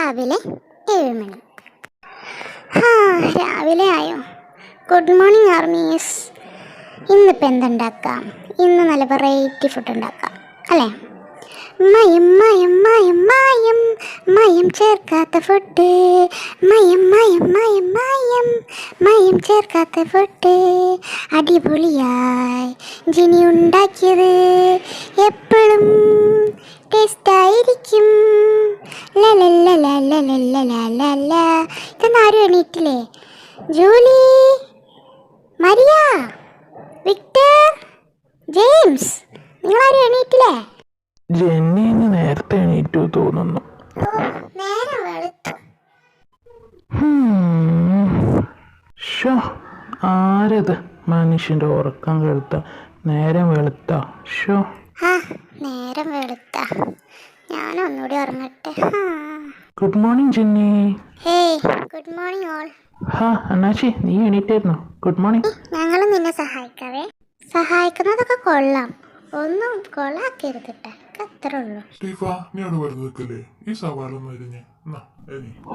രാവിലെ 7 മണി. രാവിലെ ആയോ? Good morning armies. ഇന്നിപ്പോൾ എന്തുണ്ടാക്കാം? ഇന്ന് നല്ല വെറൈറ്റി ഫുഡ് ഉണ്ടാക്കാം അല്ലേ? മയം മയം മയം മയം മയം ചേർക്കാത്ത ഫുഡ്, മയം മയം മയം മയം മയം ചേർക്കാത്ത ഫുഡ്. അടിപൊളിയായി ജിനി ഉണ്ടാക്കിയത് എപ്പോഴും ടേസ്റ്റായിരിക്കും. ഇതൊന്നും ആരും എണീറ്റില്ലേ? ജൂലി, മരിയ, വിക്ടർ, ജെയിംസ്, നിങ്ങളാരും എണീറ്റില്ലേ? ജെന്നി ഇന്ന് നേരത്തെ എണീറ്റു തോന്നുന്നു. നേരം വെളുത്തു. ആരത് മനുഷ്യന്റെ ഉറക്കം കെടുത്ത? നേരം വെളുത്ത. നേരം വെളുത്ത. ഞാനൊന്നുകൂടി ഉറങ്ങട്ടെ. Good morning Jenny. Hey, good morning all. അണ്ണാച്ചി, നീ എണീറ്റായിരുന്നോ? Good morning. ഞങ്ങളും നിന്നെ സഹായിക്കാവേ. സഹായിക്കുന്നതൊക്കെ കൊള്ളാം, ഒന്നും കൊള്ളാക്കരുത് കേട്ടോ. അത്രേ ഉള്ളൂ.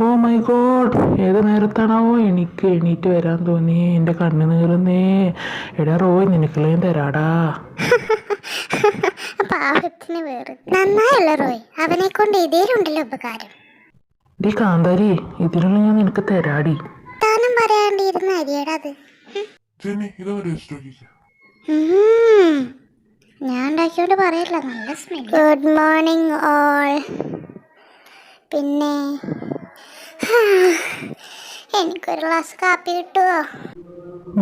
ഓ മൈ ഗോഡ്, ഏത് നേരത്താണാവോ എനിക്ക് എണീറ്റ് വരാൻ തോന്നി. എൻ്റെ കണ്ണ് നീറുന്നേ. എടാ റോയ്, നിനക്കുള്ള ഞാൻ തരാടാ. പാവത്തിന് വേറെ നന്നായല്ല റോയ്, അവനെ കൊണ്ട് ഇതേലുണ്ടല്ലോ ഉപകാരം. ഡി കാന്താരി, ഇതിനുള്ള ഞാൻ നിനക്ക് തരാടി. താനും പറയാണ്ടിരുന്ന അരിയടാ അത്. ഞാൻ ഉണ്ടാക്കിയോണ്ട് പറയില്ല, നല്ല സ്മെൽ. Good morning all. പിന്നെ എനിക്കൊരു ഗ്ലാസ് കാപ്പി കിട്ടുമോ?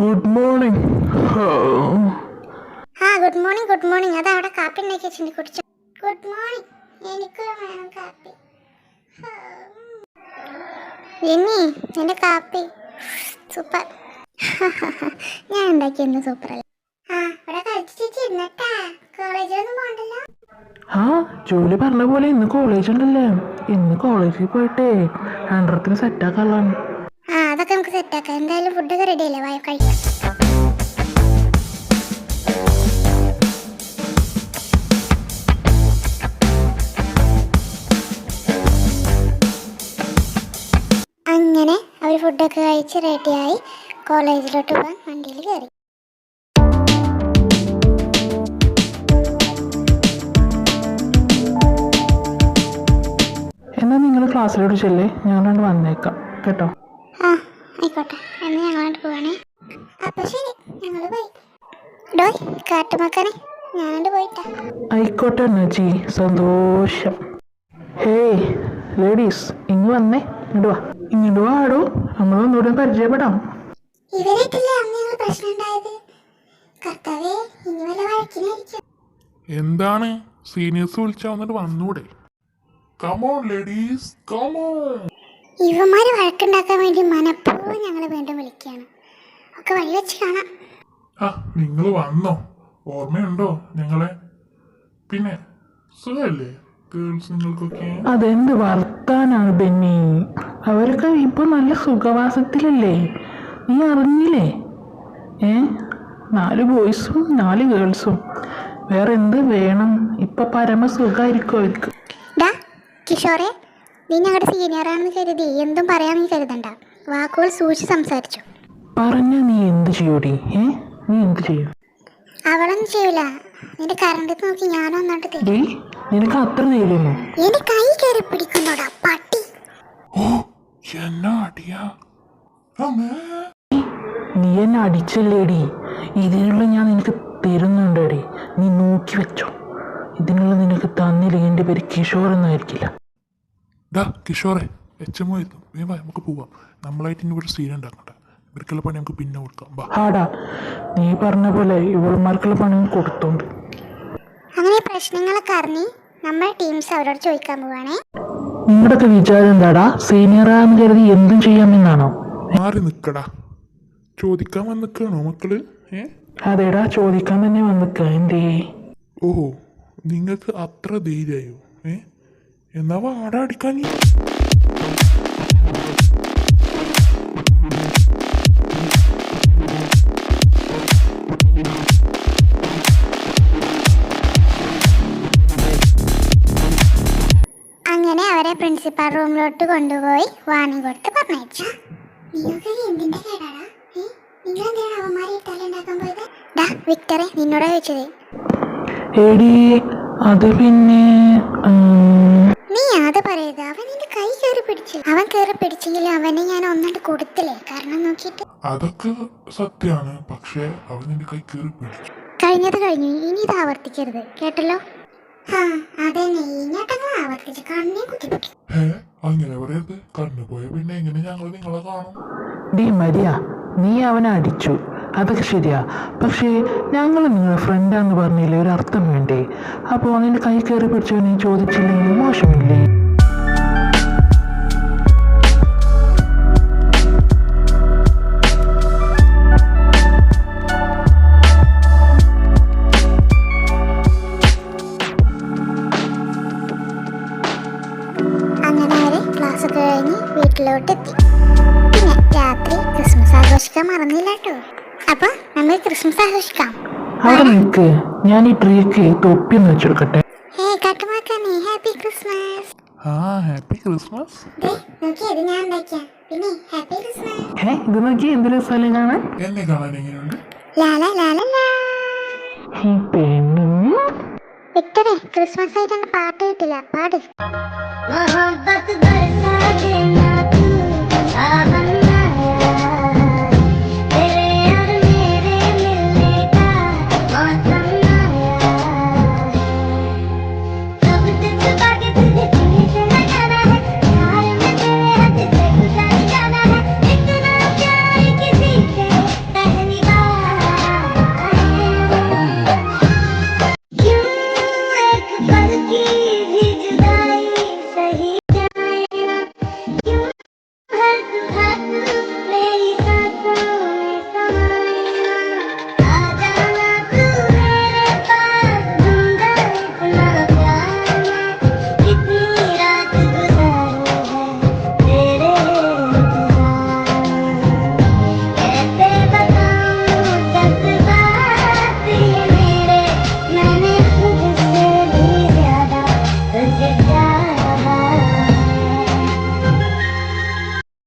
Good morning. Good morning, good morning. അത് അവിടെ കാപ്പി ഉണ്ടാക്കി വെച്ചിട്ട് കുടിച്ചു. ഗുഡ് മോർണിംഗ്, എനിക്ക് വേണം കാപ്പി. ജിന്നി, എൻ്റെ കാപ്പി സൂപ്പർ. ഞാൻ ഉണ്ടാക്കിയെന്ന് സൂപ്പർ അല്ലേ? ഇവിടെ കളിച്ചിരുന്നട്ടാ, കോളേജിലൊന്നും പോകണ്ടല്ലോ. ജോലി പറഞ്ഞ പോലെ ഇന്ന് കോളേജ് ഉണ്ടല്ലേ. ഇന്ന് കോളേജിൽ പോയിട്ടേ ഹൺഡ്രത്തിന് സെറ്റാക്കാനുള്ളതാണ്. അതൊക്കെ നമുക്ക് സെറ്റാക്കാം. എന്തായാലും ഫുഡൊക്കെ റെഡി അല്ലേ, വായ കഴിക്കാം. അങ്ങനെ അവർ ഫുഡൊക്കെ കഴിച്ച് റെഡിയായി കോളേജിലോട്ട് പോകാൻ വണ്ടിയിൽ കയറി. എന്നാ നിങ്ങൾ ക്ലാസ്സിലോട്ട് ചെല്ലേ, ഞങ്ങളോട് വന്നേക്കാം കേട്ടോ. ആയിക്കോട്ടെ, എന്നാ ഞങ്ങളോട്ട് പോവാണേ. അപ്പൊ ശരി, ഞങ്ങൾ പോയി. ഡോയ് കാട്ടുമക്കനെ, ഞാനോട് പോയിട്ടാ. ആയിക്കോട്ടെ അണ്ണാച്ചി, സന്തോഷം. ഹേയ് ലേഡീസ്, ഇങ്ങ് വന്നേ. ഇങ്ങോട്ട് വാടോ, നമ്മളൊന്നുകൂടെ പരിചയപ്പെടാം. ഇവരായിട്ടല്ലേ അന്ന് ഞങ്ങൾ പ്രശ്നം ഉണ്ടായത്. കർത്താവേ, ഇനി വല്ല വഴക്കിനായിരിക്കും. എന്താണ് സീനിയേഴ്സ് വിളിച്ചാ വന്നിട്ട് വന്നൂടെ? Come on ladies, come on. ഇവന്മാര് വഴക്കുണ്ടാക്കാൻ വേണ്ടി മനഃപൂർവ്വം ഞങ്ങളെ വീണ്ടും വിളിക്കുകയാണ്. ഒക്കെ വഴി വെച്ച് കാണാം. നിങ്ങൾ വന്നോ? ഓർമ്മയുണ്ടോ ഞങ്ങളെ? പിന്നെ സുഖല്ലേ ഗേൾസ് നിങ്ങൾക്കൊക്കെ? അതെന്ത് വർത്താനാണ് ബെന്നി, അവരൊക്കെ ഇപ്പൊ നല്ല സുഖവാസത്തിലല്ലേ, നീ അറിഞ്ഞില്ലേ? 4 ബോയ്സും 4 ഗേൾസും, വേറെ എന്ത് വേണം? ഇപ്പൊ പരമസുഖമായിരിക്കും അവർക്ക്. കിഷോറെ, നീ ഞങ്ങളുടെ സീനിയറാണെന്ന് കരുതി എന്തും പറയാമെന്ന് കരുതണ്ട. വാക്കുകൾ സൂക്ഷിച്ച് സംസാരിച്ചു. പറഞ്ഞ നീ എന്ത് ചെയ്യൂടി? നീ എന്ത് ചെയ്യും? അവളൊന്നും ചെയ്യൂല. നിന്റെ കറണ്ട് നോക്കി ഞാനൊന്നാട്ട് തരും. നിനക്ക് അത്ര നേരുന്നു? എന്റെ കൈ കയറി പിടിക്കുന്നോടാ പട്ടി. നീ എന്നെ അടിച്ചല്ലേടി, ഇതിനുള്ള ഞാൻ നിനക്ക് തരുന്നുണ്ടേടി, നീ നോക്കി വെച്ചോ. ഇതിനുള്ള നിനക്ക് തന്നില്ലെങ്കിൽ എൻ്റെ പേര് കിഷോർ എന്നായിരിക്കില്ല. കിഷോറെ, HMO നമുക്ക് പോവാം. നമ്മളായിട്ട് ഇനി ഒരു സീൻ ഉണ്ടാക്കണ്ട. ഇവർക്കുള്ള പണി നമുക്ക് പിന്നെ കൊടുക്കാം. ആടാ, നീ പറഞ്ഞ പോലെ ഇവൾമാർക്കുള്ള പണി കൊടുത്തോണ്ട്. അങ്ങനെ പ്രശ്നങ്ങളൊക്കെ അറിഞ്ഞ് നമ്മൾ ടീംസ് അവരോട് ചോദിക്കാൻ പോവാണേ. നിങ്ങളുടെയൊക്കെ വിചാരം എന്താടാ? സീനിയറാന്ന് കരുതി എന്തും ചെയ്യാമെന്നാണോ? മാറി നിക്കടാ, ചോദിക്കാൻ വന്നിക്കാണോ മക്കള്? അതേടാ, ചോദിക്കാൻ തന്നെ വന്നിക്ക. എന്തേ? ഓഹോ, നിങ്ങൾക്ക് അത്ര ധൈര്യമായോ? എന്നാ വാട അടിക്കാൻ. പ്രിൻസിപ്പാൾ റൂമിലോട്ട് കൊണ്ടുപോയി വാണിംഗ് കൊടുത്ത് പറഞ്ഞയച്ചു. വിക്ടറെ നിന്നോടാ ചോദിച്ചത്. എടി അത് പിന്നെ നീ അത് പറയരുത്. അവൻ നിന്റെ കൈ കയറി പിടിച്ചു. അവൻ കയറി പിടിച്ചെങ്കിൽ അവനെ ഞാൻ ഒന്നാണ്ട് കൊടുത്തില്ലേ, കാരണം നോക്കിയിട്ട്. അതൊക്കെ സത്യമാണ്, പക്ഷേ അവൻ നിന്റെ കൈ കയറി പിടിച്ചു. കഴിഞ്ഞത് കഴിഞ്ഞു, ഇനി ഇത് ആവർത്തിക്കരുത്, കേട്ടല്ലോ. അങ്ങനെ പറയരുത്. കണ്ണു പോയ പിന്നെ എങ്ങനെ ഞങ്ങൾ നിങ്ങളെ കാണും? ഡി മരിയ, നീ അവനെ അടിച്ചു, അതൊക്കെ ശരിയാ. പക്ഷേ ഞങ്ങൾ നിങ്ങളുടെ ഫ്രണ്ടാന്ന് പറഞ്ഞില്ലേ, ഒരു അർത്ഥം വേണ്ടേ? അപ്പോൾ നിന്റെ കൈ കയറി പിടിച്ചവനെ ചോദിച്ചില്ലെങ്കിൽ മോശമില്ലേ? അങ്ങനെ അവര് ക്ലാസ് ഒക്കെ കഴിഞ്ഞ് വീട്ടിലോട്ടെത്തി. പിന്നെ രാത്രി ക്രിസ്മസ് ആഘോഷിക്കാൻ മറന്നില്ല കേട്ടോ. അപ്പൊ നമ്മൾ ക്രിസ്മസ് ആഘോഷിക്കാം. അവിടെ നിൽക്ക്, ഞാൻ ഈ ട്രീക്ക് തൊപ്പിന്ന് വെച്ചെടുക്കട്ടെ. കട്ടുമാക്കാനേ ഹാപ്പി ക്രിസ്മസ്. Happy Christmas. നോക്കിയത് ഞാൻ ഉണ്ടാക്കിയ. പിന്നെ ഹാപ്പി ക്രിസ്മസ്. ഇത് നോക്കി എന്തൊരു സ്ഥലം കാണാൻ. എന്നെ കാണാൻ എങ്ങനെയുണ്ട്? ലാല ലാല ലാ. ഈ പെണ്ണും വിക്ടറെ ക്രിസ്മസ് ആയിട്ട് പാട്ട് കിട്ടില്ല, പാട്.